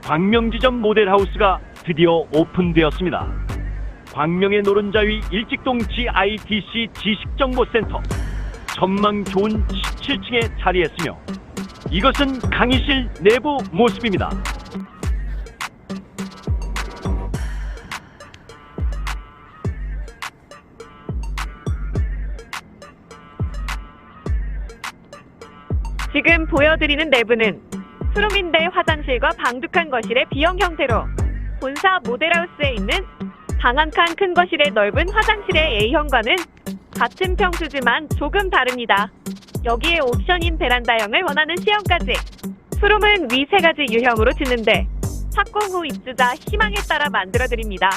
광명지점 모델하우스가 드디어 오픈되었습니다. 광명의 노른자 위 일직동 GIDC 지식정보센터. 전망 좋은 17층에 자리했으며 이것은 강의실 내부 모습입니다. 지금 보여드리는 내부는 투룸인데 화장실과 방둑한 거실의 B형 형태로 본사 모델하우스에 있는 방 한 칸 큰 거실의 넓은 화장실의 A형과는 같은 평수지만 조금 다릅니다. 여기에 옵션인 베란다형을 원하는 C형까지. 투룸은 위 세 가지 유형으로 짓는데 착공 후 입주자 희망에 따라 만들어드립니다.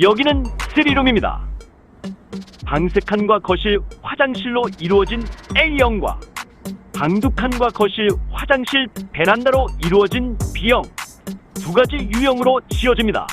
여기는 3룸입니다. 방 3칸과 거실, 화장실로 이루어진 A형과 방두칸과 거실, 화장실, 베란다로 이루어진 B형 두 가지 유형으로 지어집니다.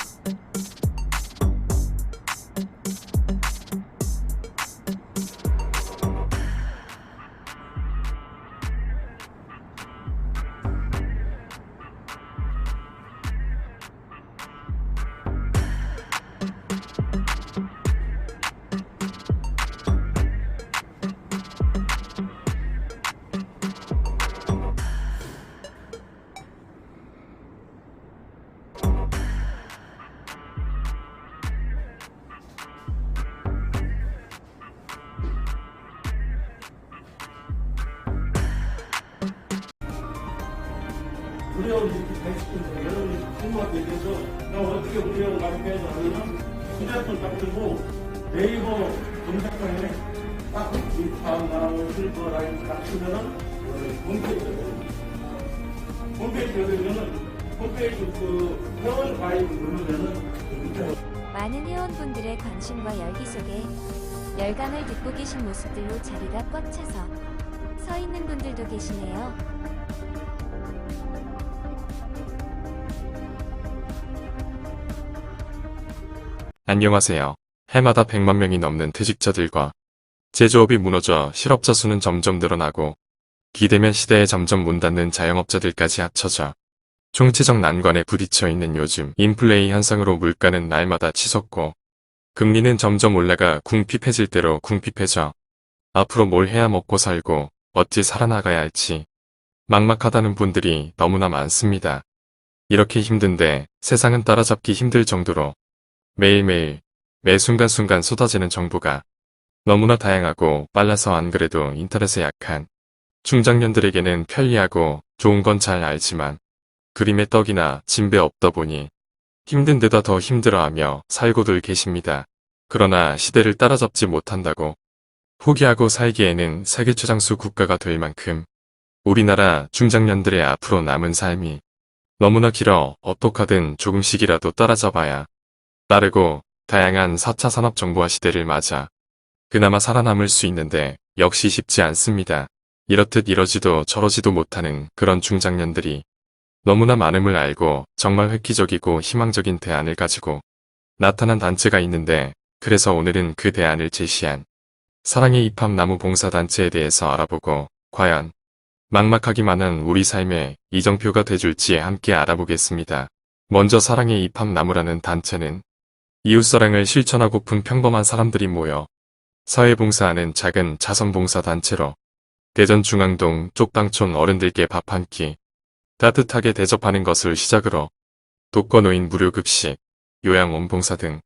우리하고 이렇게 잘 시키는데 여러분이 친구한테 얘기해서 나 어떻게 우리하고 가르쳐야지 하면은 휴대폰 딱 들고 네이버 검색창에 딱이 다음 나라고 실버 라인 딱 치면은 홈페이지가 돼요. 홈페이지가 되면은 홈페이지 그 회원 가입을 누르면은 밑에 많은 회원분들의 관심과 열기 속에 열강을 듣고 계신 모습들로 자리가 꽉 차서 서 있는 분들도 계시네요. 안녕하세요. 해마다 100만 명이 넘는 퇴직자들과 제조업이 무너져 실업자 수는 점점 늘어나고 기대면 시대에 점점 문 닫는 자영업자들까지 합쳐져 총체적 난관에 부딪혀 있는 요즘 인플레이 현상으로 물가는 날마다 치솟고 금리는 점점 올라가 궁핍해질 대로 궁핍해져 앞으로 뭘 해야 먹고 살고 어찌 살아나가야 할지 막막하다는 분들이 너무나 많습니다. 이렇게 힘든데 세상은 따라잡기 힘들 정도로 매일매일 매 순간순간 쏟아지는 정보가 너무나 다양하고 빨라서 안 그래도 인터넷에 약한 중장년들에게는 편리하고 좋은 건 잘 알지만 그림의 떡이나 진배 없다 보니 힘든 데다 더 힘들어하며 살고들 계십니다. 그러나 시대를 따라잡지 못한다고 포기하고 살기에는 세계 최장수 국가가 될 만큼 우리나라 중장년들의 앞으로 남은 삶이 너무나 길어 어떡하든 조금씩이라도 따라잡아야 빠르고 다양한 4차 산업정보화 시대를 맞아 그나마 살아남을 수 있는데 역시 쉽지 않습니다. 이렇듯 이러지도 저러지도 못하는 그런 중장년들이 너무나 많음을 알고 정말 획기적이고 희망적인 대안을 가지고 나타난 단체가 있는데 그래서 오늘은 그 대안을 제시한 사랑의 입학 나무 봉사단체에 대해서 알아보고 과연 막막하기만 한 우리 삶에 이정표가 돼줄지 함께 알아보겠습니다. 먼저 사랑의 입학 나무라는 단체는 이웃사랑을 실천하고픈 평범한 사람들이 모여 사회봉사하는 작은 자선봉사단체로 대전 중앙동 쪽방촌 어른들께 밥 한 끼 따뜻하게 대접하는 것을 시작으로 독거노인 무료급식, 요양원 봉사 등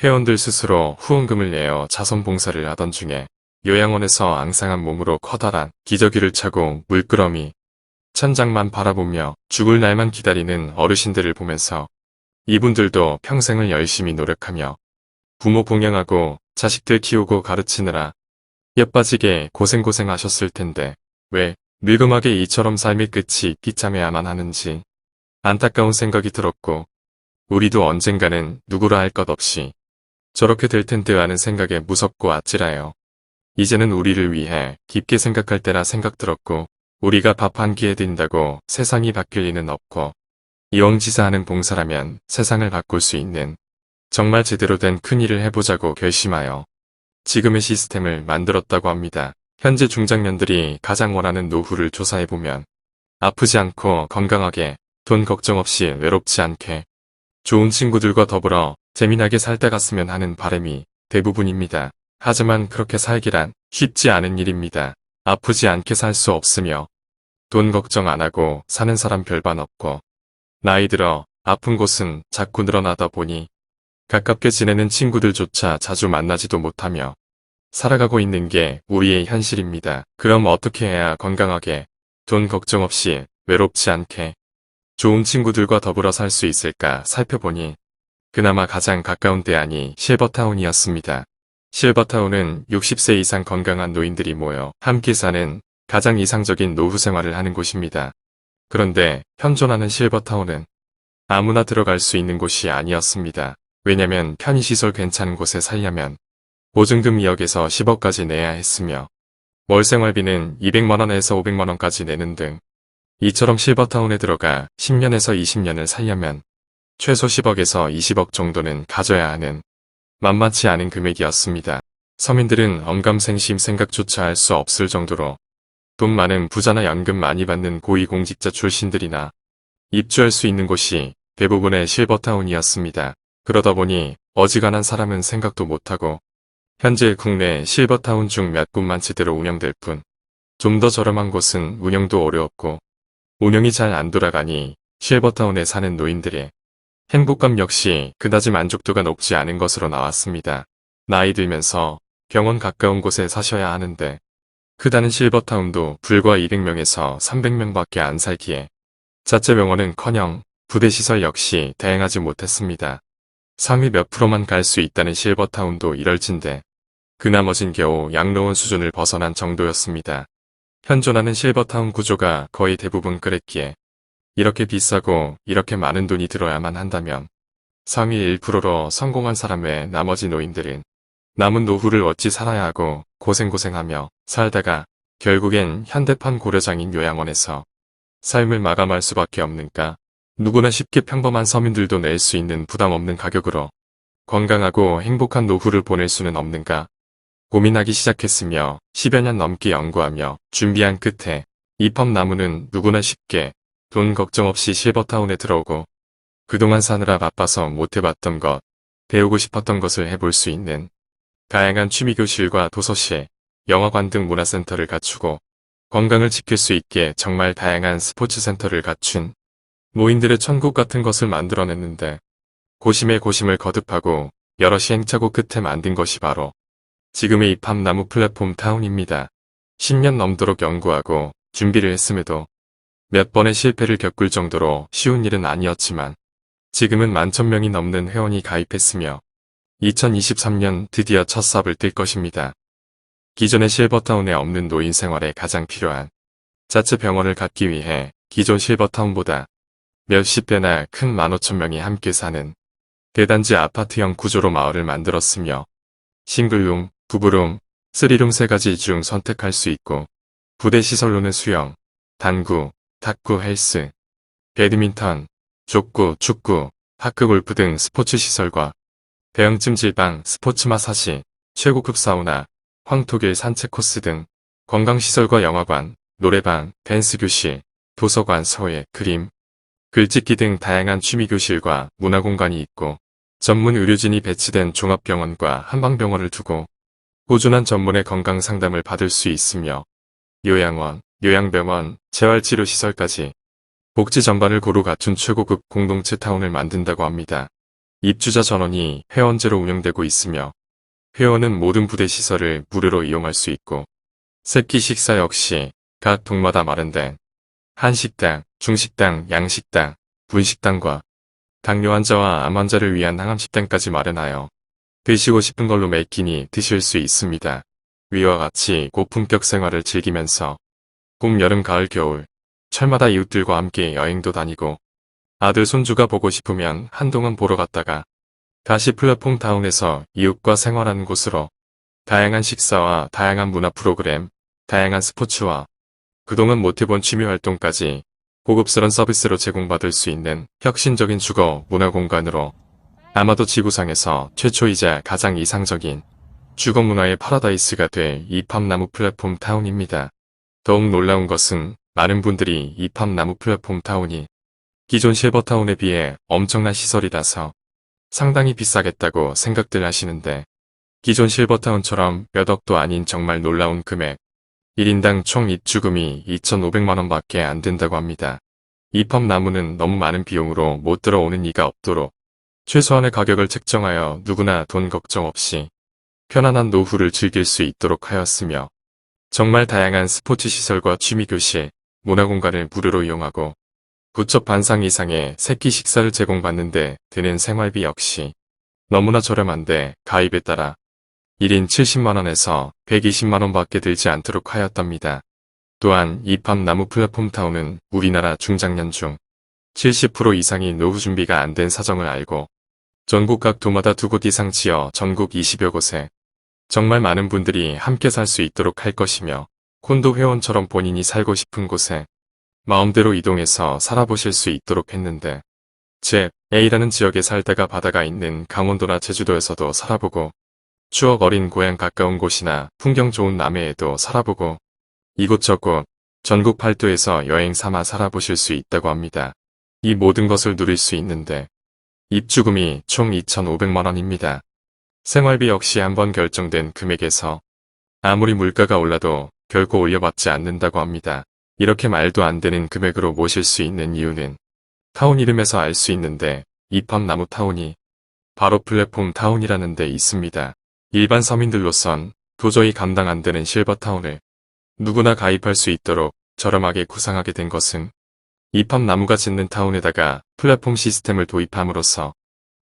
회원들 스스로 후원금을 내어 자선봉사를 하던 중에 요양원에서 앙상한 몸으로 커다란 기저귀를 차고 물끄러미 천장만 바라보며 죽을 날만 기다리는 어르신들을 보면서 이분들도 평생을 열심히 노력하며 부모 봉양하고 자식들 키우고 가르치느라 엿빠지게 고생하셨을 텐데 왜 늙음하게 이처럼 삶의 끝이 비참해야만 하는지 안타까운 생각이 들었고 우리도 언젠가는 누구라 할 것 없이 저렇게 될 텐데 하는 생각에 무섭고 아찔하여 이제는 우리를 위해 깊게 생각할 때라 생각 들었고 우리가 밥 한 끼에 든다고 세상이 바뀔 리는 없고 이왕지사하는 봉사라면 세상을 바꿀 수 있는 정말 제대로 된 큰일을 해보자고 결심하여 지금의 시스템을 만들었다고 합니다. 현재 중장년들이 가장 원하는 노후를 조사해보면 아프지 않고 건강하게 돈 걱정 없이 외롭지 않게 좋은 친구들과 더불어 재미나게 살다 갔으면 하는 바람이 대부분입니다. 하지만 그렇게 살기란 쉽지 않은 일입니다. 아프지 않게 살 수 없으며 돈 걱정 안 하고 사는 사람 별반 없고 나이 들어 아픈 곳은 자꾸 늘어나다 보니 가깝게 지내는 친구들조차 자주 만나지도 못하며 살아가고 있는 게 우리의 현실입니다. 그럼 어떻게 해야 건강하게 돈 걱정 없이 외롭지 않게 좋은 친구들과 더불어 살 수 있을까 살펴보니 그나마 가장 가까운 대안이 실버타운이었습니다. 실버타운은 60세 이상 건강한 노인들이 모여 함께 사는 가장 이상적인 노후 생활을 하는 곳입니다. 그런데 현존하는 실버타운은 아무나 들어갈 수 있는 곳이 아니었습니다. 왜냐면 편의시설 괜찮은 곳에 살려면 보증금 2억에서 10억까지 내야 했으며 월 생활비는 200만원에서 500만원까지 내는 등 이처럼 실버타운에 들어가 10년에서 20년을 살려면 최소 10억에서 20억 정도는 가져야 하는 만만치 않은 금액이었습니다. 서민들은 언감생심 생각조차 할 수 없을 정도로 돈 많은 부자나 연금 많이 받는 고위공직자 출신들이나 입주할 수 있는 곳이 대부분의 실버타운이었습니다. 그러다 보니 어지간한 사람은 생각도 못하고 현재 국내 실버타운 중 몇 곳만 제대로 운영될 뿐 좀 더 저렴한 곳은 운영도 어려웠고 운영이 잘 안 돌아가니 실버타운에 사는 노인들의 행복감 역시 그다지 만족도가 높지 않은 것으로 나왔습니다. 나이 들면서 병원 가까운 곳에 사셔야 하는데 크다는 실버타운도 불과 200명에서 300명밖에 안 살기에 자체 병원은커녕 부대시설 역시 대행하지 못했습니다. 상위 몇 프로만 갈 수 있다는 실버타운도 이럴진데 그 나머진 겨우 양로원 수준을 벗어난 정도였습니다. 현존하는 실버타운 구조가 거의 대부분 그랬기에 이렇게 비싸고 이렇게 많은 돈이 들어야만 한다면 상위 1%로 성공한 사람 외 나머지 노인들은 남은 노후를 어찌 살아야 하고 고생하며 살다가 결국엔 현대판 고려장인 요양원에서 삶을 마감할 수밖에 없는가. 누구나 쉽게 평범한 서민들도 낼 수 있는 부담 없는 가격으로 건강하고 행복한 노후를 보낼 수는 없는가 고민하기 시작했으며 10여 년 넘게 연구하며 준비한 끝에 입법나무는 누구나 쉽게 돈 걱정 없이 실버타운에 들어오고 그동안 사느라 바빠서 못해봤던 것, 배우고 싶었던 것을 해볼 수 있는 다양한 취미교실과 도서실, 영화관 등 문화센터를 갖추고 건강을 지킬 수 있게 정말 다양한 스포츠센터를 갖춘 노인들의 천국 같은 것을 만들어냈는데 고심에 고심을 거듭하고 여러 시행착오 끝에 만든 것이 바로 지금의 입합나무 플랫폼 타운입니다. 10년 넘도록 연구하고 준비를 했음에도 몇 번의 실패를 겪을 정도로 쉬운 일은 아니었지만 지금은 11,000명이 넘는 회원이 가입했으며 2023년 드디어 첫 삽을 뜰 것입니다. 기존의 실버타운에 없는 노인 생활에 가장 필요한 자체 병원을 갖기 위해 기존 실버타운보다 몇십 배나 큰 15,000명이 함께 사는 대단지 아파트형 구조로 마을을 만들었으며 싱글룸, 부부룸, 3룸 3가지 중 선택할 수 있고 부대시설로는 수영, 당구, 탁구, 헬스, 배드민턴, 족구, 축구, 파크골프 등 스포츠 시설과 대형 찜질방, 스포츠 마사지, 최고급 사우나, 황토길 산책 코스 등 건강시설과 영화관, 노래방, 댄스 교실, 도서관, 서예, 그림, 글짓기 등 다양한 취미교실과 문화공간이 있고 전문 의료진이 배치된 종합병원과 한방병원을 두고 꾸준한 전문의 건강 상담을 받을 수 있으며 요양원, 요양병원, 재활치료시설까지 복지 전반을 고루 갖춘 최고급 공동체 타운을 만든다고 합니다. 입주자 전원이 회원제로 운영되고 있으며 회원은 모든 부대시설을 무료로 이용할 수 있고 새끼 식사 역시 각 동마다 마련된 한식당, 중식당, 양식당, 분식당과 당뇨 환자와 암 환자를 위한 항암식당까지 마련하여 드시고 싶은 걸로 매 끼니 드실 수 있습니다. 위와 같이 고품격 생활을 즐기면서 봄, 여름, 가을, 겨울, 철마다 이웃들과 함께 여행도 다니고 아들 손주가 보고 싶으면 한동안 보러 갔다가 다시 플랫폼 타운에서 이웃과 생활하는 곳으로 다양한 식사와 다양한 문화 프로그램, 다양한 스포츠와 그동안 못해본 취미 활동까지 고급스런 서비스로 제공받을 수 있는 혁신적인 주거 문화 공간으로 아마도 지구상에서 최초이자 가장 이상적인 주거 문화의 파라다이스가 될 이팝나무 플랫폼 타운입니다. 더욱 놀라운 것은 많은 분들이 이팝나무 플랫폼 타운이 기존 실버타운에 비해 엄청난 시설이라서 상당히 비싸겠다고 생각들 하시는데 기존 실버타운처럼 몇 억도 아닌 정말 놀라운 금액 1인당 총 입주금이 2,500만원 밖에 안 된다고 합니다. 이팝나무는 너무 많은 비용으로 못 들어오는 이가 없도록 최소한의 가격을 책정하여 누구나 돈 걱정 없이 편안한 노후를 즐길 수 있도록 하였으며 정말 다양한 스포츠 시설과 취미교실, 문화공간을 무료로 이용하고 부처 반상 이상의 새끼 식사를 제공받는데 드는 생활비 역시 너무나 저렴한데 가입에 따라 1인 70만원에서 120만원 밖에 들지 않도록 하였답니다. 또한 이팝나무 플랫폼 타운은 우리나라 중장년 중 70% 이상이 노후 준비가 안 된 사정을 알고 전국 각 도마다 2곳 이상 지어 전국 20여 곳에 정말 많은 분들이 함께 살 수 있도록 할 것이며 콘도 회원처럼 본인이 살고 싶은 곳에 마음대로 이동해서 살아보실 수 있도록 했는데 제 A라는 지역에 살다가 바다가 있는 강원도나 제주도에서도 살아보고 추억 어린 고향 가까운 곳이나 풍경 좋은 남해에도 살아보고 이곳저곳 전국 팔도에서 여행 삼아 살아보실 수 있다고 합니다. 이 모든 것을 누릴 수 있는데 입주금이 총 2,500만원입니다. 생활비 역시 한번 결정된 금액에서 아무리 물가가 올라도 결코 올려받지 않는다고 합니다. 이렇게 말도 안 되는 금액으로 모실 수 있는 이유는 타운 이름에서 알 수 있는데 이팝나무 타운이 바로 플랫폼 타운이라는 데 있습니다. 일반 서민들로선 도저히 감당 안 되는 실버타운을 누구나 가입할 수 있도록 저렴하게 구상하게 된 것은 이팝나무가 짓는 타운에다가 플랫폼 시스템을 도입함으로써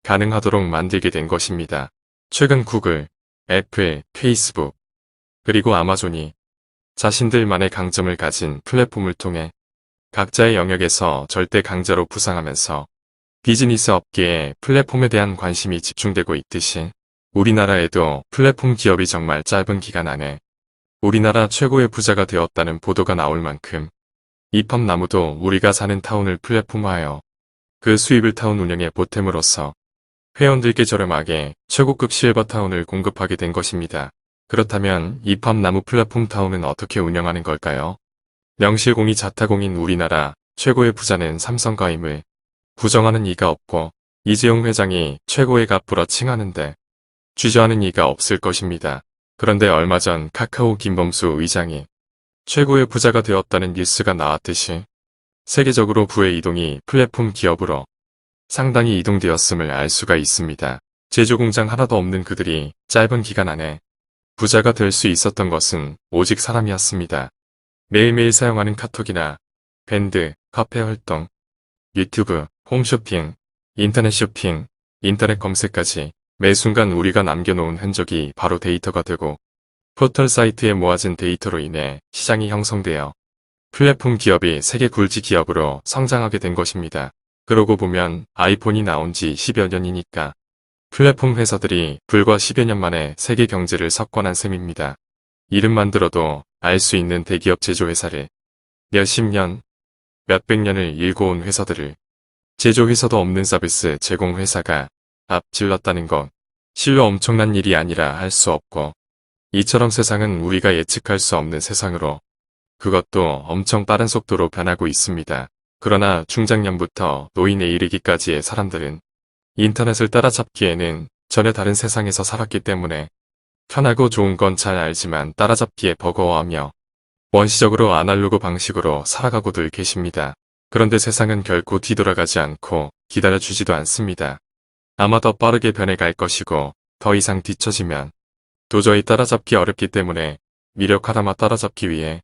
가능하도록 만들게 된 것입니다. 최근 구글, 애플, 페이스북, 그리고 아마존이 자신들만의 강점을 가진 플랫폼을 통해 각자의 영역에서 절대 강자로 부상하면서 비즈니스 업계에 플랫폼에 대한 관심이 집중되고 있듯이 우리나라에도 플랫폼 기업이 정말 짧은 기간 안에 우리나라 최고의 부자가 되었다는 보도가 나올 만큼 이팝나무도 우리가 사는 타운을 플랫폼화하여 그 수입을 타운 운영에 보탬으로써 회원들께 저렴하게 최고급 실버타운을 공급하게 된 것입니다. 그렇다면 이팝나무 플랫폼 타운은 어떻게 운영하는 걸까요? 명실공히 자타공인 우리나라 최고의 부자는 삼성가임을 부정하는 이가 없고 이재용 회장이 최고의 갑부라 칭하는데 주저하는 이가 없을 것입니다. 그런데 얼마 전 카카오 김범수 의장이 최고의 부자가 되었다는 뉴스가 나왔듯이 세계적으로 부의 이동이 플랫폼 기업으로 상당히 이동되었음을 알 수가 있습니다. 제조공장 하나도 없는 그들이 짧은 기간 안에 부자가 될 수 있었던 것은 오직 사람이었습니다. 매일매일 사용하는 카톡이나 밴드, 카페 활동, 유튜브, 홈쇼핑, 인터넷 쇼핑, 인터넷 검색까지 매 순간 우리가 남겨놓은 흔적이 바로 데이터가 되고 포털 사이트에 모아진 데이터로 인해 시장이 형성되어 플랫폼 기업이 세계 굴지 기업으로 성장하게 된 것입니다. 그러고 보면 아이폰이 나온 지 10여 년이니까 플랫폼 회사들이 불과 10여 년 만에 세계 경제를 석권한 셈입니다. 이름만 들어도 알 수 있는 대기업 제조회사를 몇십 년, 몇백 년을 일궈온 회사들을 제조회사도 없는 서비스 제공회사가 앞질렀다는 건 실로 엄청난 일이 아니라 할 수 없고 이처럼 세상은 우리가 예측할 수 없는 세상으로 그것도 엄청 빠른 속도로 변하고 있습니다. 그러나 중장년부터 노인에 이르기까지의 사람들은 인터넷을 따라잡기에는 전혀 다른 세상에서 살았기 때문에 편하고 좋은 건 잘 알지만 따라잡기에 버거워하며 원시적으로 아날로그 방식으로 살아가고들 계십니다. 그런데 세상은 결코 뒤돌아가지 않고 기다려주지도 않습니다. 아마 더 빠르게 변해갈 것이고 더 이상 뒤처지면 도저히 따라잡기 어렵기 때문에 미력 하나만 따라잡기 위해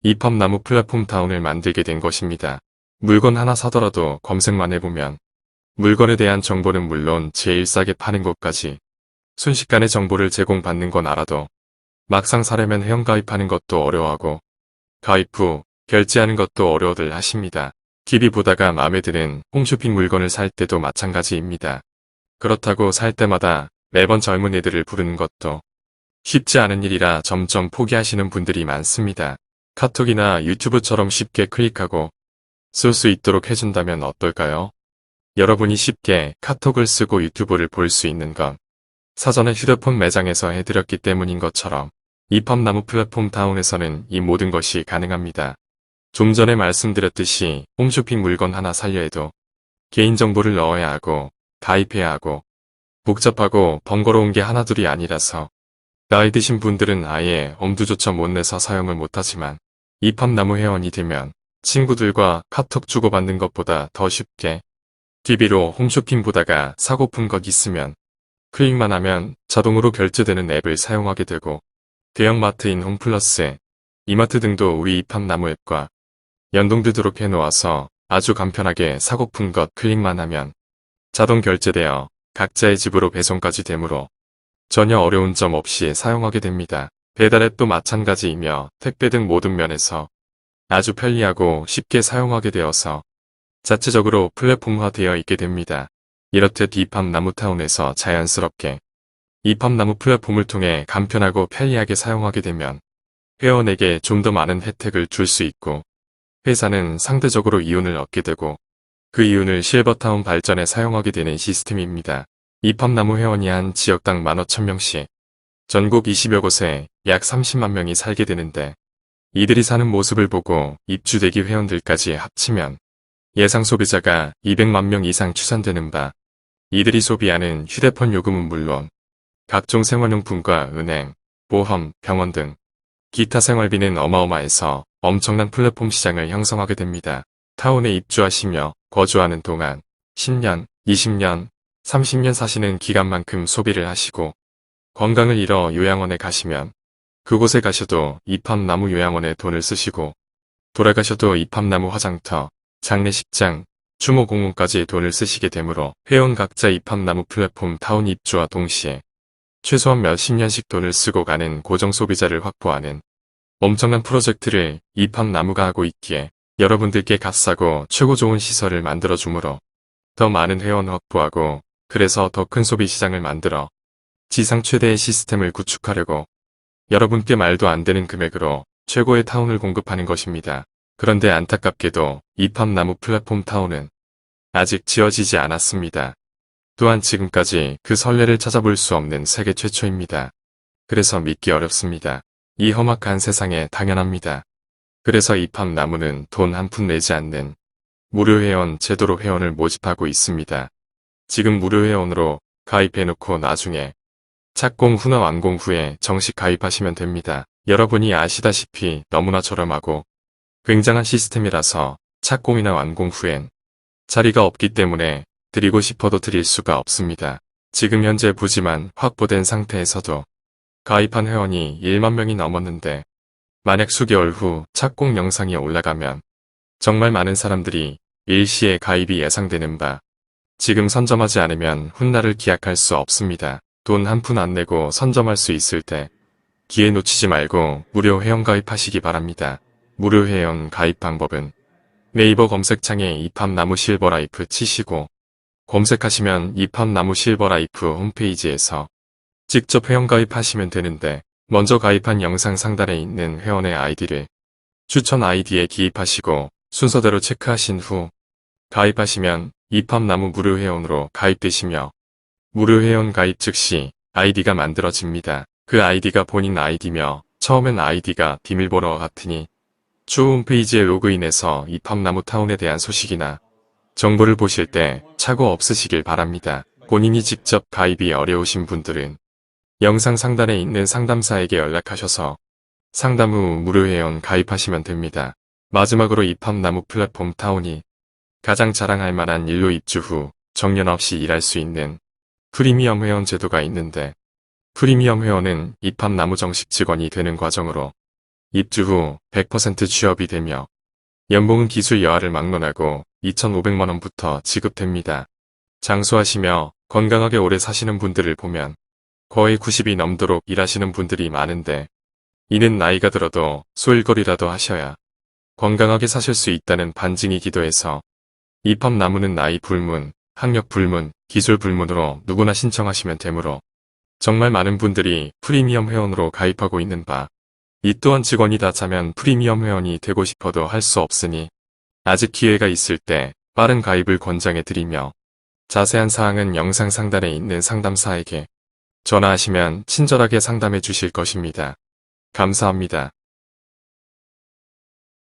이팝나무 플랫폼 타운을 만들게 된 것입니다. 물건 하나 사더라도 검색만 해보면 물건에 대한 정보는 물론 제일 싸게 파는 곳까지 순식간에 정보를 제공받는 건 알아도 막상 사려면 회원가입하는 것도 어려워하고 가입 후 결제하는 것도 어려워들 하십니다. TV 보다가 마음에 드는 홈쇼핑 물건을 살 때도 마찬가지입니다. 그렇다고 살 때마다 매번 젊은 애들을 부르는 것도 쉽지 않은 일이라 점점 포기하시는 분들이 많습니다. 카톡이나 유튜브처럼 쉽게 클릭하고 쓸 수 있도록 해준다면 어떨까요? 여러분이 쉽게 카톡을 쓰고 유튜브를 볼 수 있는 건 사전에 휴대폰 매장에서 해드렸기 때문인 것처럼 이팝나무 플랫폼 타운에서는 이 모든 것이 가능합니다. 좀 전에 말씀드렸듯이 홈쇼핑 물건 하나 살려 해도 개인정보를 넣어야 하고 가입해야 하고 복잡하고 번거로운 게 하나둘이 아니라서 나이 드신 분들은 아예 엄두조차 못 내서 사용을 못하지만 이팝나무 회원이 되면 친구들과 카톡 주고받는 것보다 더 쉽게 TV로 홈쇼핑 보다가 사고픈 것 있으면 클릭만 하면 자동으로 결제되는 앱을 사용하게 되고 대형마트인 홈플러스, 이마트 등도 우리 이팝나무 앱과 연동되도록 해놓아서 아주 간편하게 사고픈 것 클릭만 하면 자동 결제되어 각자의 집으로 배송까지 되므로 전혀 어려운 점 없이 사용하게 됩니다. 배달앱도 마찬가지이며 택배 등 모든 면에서 아주 편리하고 쉽게 사용하게 되어서 자체적으로 플랫폼화되어 있게 됩니다. 이렇듯 이팝나무타운에서 자연스럽게 이팝나무 플랫폼을 통해 간편하고 편리하게 사용하게 되면 회원에게 좀 더 많은 혜택을 줄 수 있고 회사는 상대적으로 이윤을 얻게 되고 그 이윤을 실버타운 발전에 사용하게 되는 시스템입니다. 이팝나무 회원이 한 지역당 15,000명씩 전국 20여 곳에 약 30만 명이 살게 되는데 이들이 사는 모습을 보고 입주대기 회원들까지 합치면 예상 소비자가 200만 명 이상 추산되는 바 이들이 소비하는 휴대폰 요금은 물론 각종 생활용품과 은행, 보험, 병원 등 기타 생활비는 어마어마해서 엄청난 플랫폼 시장을 형성하게 됩니다. 타운에 입주하시며 거주하는 동안 10년, 20년, 30년 사시는 기간만큼 소비를 하시고 건강을 잃어 요양원에 가시면 그곳에 가셔도 이팝나무 요양원에 돈을 쓰시고 돌아가셔도 이팝나무 화장터, 장례식장, 추모 공원까지 돈을 쓰시게 되므로 회원 각자 이팝나무 플랫폼 타운 입주와 동시에 최소한 몇십 년씩 돈을 쓰고 가는 고정 소비자를 확보하는 엄청난 프로젝트를 이팝나무가 하고 있기에 여러분들께 값싸고 최고 좋은 시설을 만들어주므로 더 많은 회원 확보하고 그래서 더 큰 소비 시장을 만들어 지상 최대의 시스템을 구축하려고 여러분께 말도 안 되는 금액으로 최고의 타운을 공급하는 것입니다. 그런데 안타깝게도 이팝나무 플랫폼 타운은 아직 지어지지 않았습니다. 또한 지금까지 그 선례를 찾아볼 수 없는 세계 최초입니다. 그래서 믿기 어렵습니다. 이 험악한 세상에 당연합니다. 그래서 이팝나무는 돈 한 푼 내지 않는 무료 회원 제도로 회원을 모집하고 있습니다. 지금 무료 회원으로 가입해놓고 나중에 착공 후나 완공 후에 정식 가입하시면 됩니다. 여러분이 아시다시피 너무나 저렴하고 굉장한 시스템이라서 착공이나 완공 후엔 자리가 없기 때문에 드리고 싶어도 드릴 수가 없습니다. 지금 현재 부지만 확보된 상태에서도 가입한 회원이 1만 명이 넘었는데 만약 수개월 후 착공 영상이 올라가면 정말 많은 사람들이 일시에 가입이 예상되는 바 지금 선점하지 않으면 훗날을 기약할 수 없습니다. 돈 한 푼 안 내고 선점할 수 있을 때 기회 놓치지 말고 무료 회원 가입하시기 바랍니다. 무료 회원 가입 방법은 네이버 검색창에 이팝나무 실버라이프 치시고 검색하시면 이팝나무 실버라이프 홈페이지에서 직접 회원 가입하시면 되는데 먼저 가입한 영상 상단에 있는 회원의 아이디를 추천 아이디에 기입하시고 순서대로 체크하신 후 가입하시면 이팝나무 무료 회원으로 가입되시며 무료 회원 가입 즉시 아이디가 만들어집니다. 그 아이디가 본인 아이디며 처음엔 아이디가 비밀번호와 같으니 추후 홈페이지에 로그인해서 이팝나무 타운에 대한 소식이나 정보를 보실 때 착오 없으시길 바랍니다. 본인이 직접 가입이 어려우신 분들은 영상 상단에 있는 상담사에게 연락하셔서 상담 후 무료 회원 가입하시면 됩니다. 마지막으로 이팝나무 플랫폼 타운이 가장 자랑할 만한 일로 입주 후 정년 없이 일할 수 있는 프리미엄 회원 제도가 있는데 프리미엄 회원은 이팝나무 정식 직원이 되는 과정으로 입주 후 100% 취업이 되며 연봉은 기술 여하를 막론하고 2,500만원부터 지급됩니다. 장수하시며 건강하게 오래 사시는 분들을 보면 거의 90이 넘도록 일하시는 분들이 많은데 이는 나이가 들어도 소일거리라도 하셔야 건강하게 사실 수 있다는 반증이기도 해서 이팝나무는 나이 불문, 학력 불문, 기술 불문으로 누구나 신청하시면 되므로 정말 많은 분들이 프리미엄 회원으로 가입하고 있는 바. 이 또한 직원이 다 차면 프리미엄 회원이 되고 싶어도 할 수 없으니 아직 기회가 있을 때 빠른 가입을 권장해 드리며 자세한 사항은 영상 상단에 있는 상담사에게 전화하시면 친절하게 상담해 주실 것입니다. 감사합니다.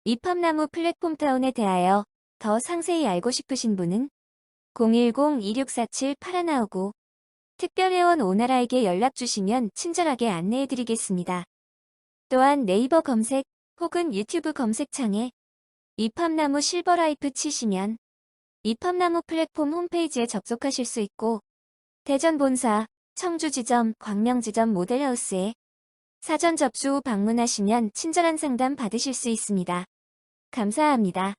입합나무 플랫폼 타운에 대하여 더 상세히 알고 싶으신 분은 010-2647-8159 특별회원 오나라에게 연락 주시면 친절하게 안내해 드리겠습니다. 또한 네이버 검색 혹은 유튜브 검색창에 입합나무 실버라이프 치시면 입합나무 플랫폼 홈페이지에 접속하실 수 있고 대전 본사, 청주지점, 광명지점 모델하우스에 사전 접수 후 방문하시면 친절한 상담 받으실 수 있습니다. 감사합니다.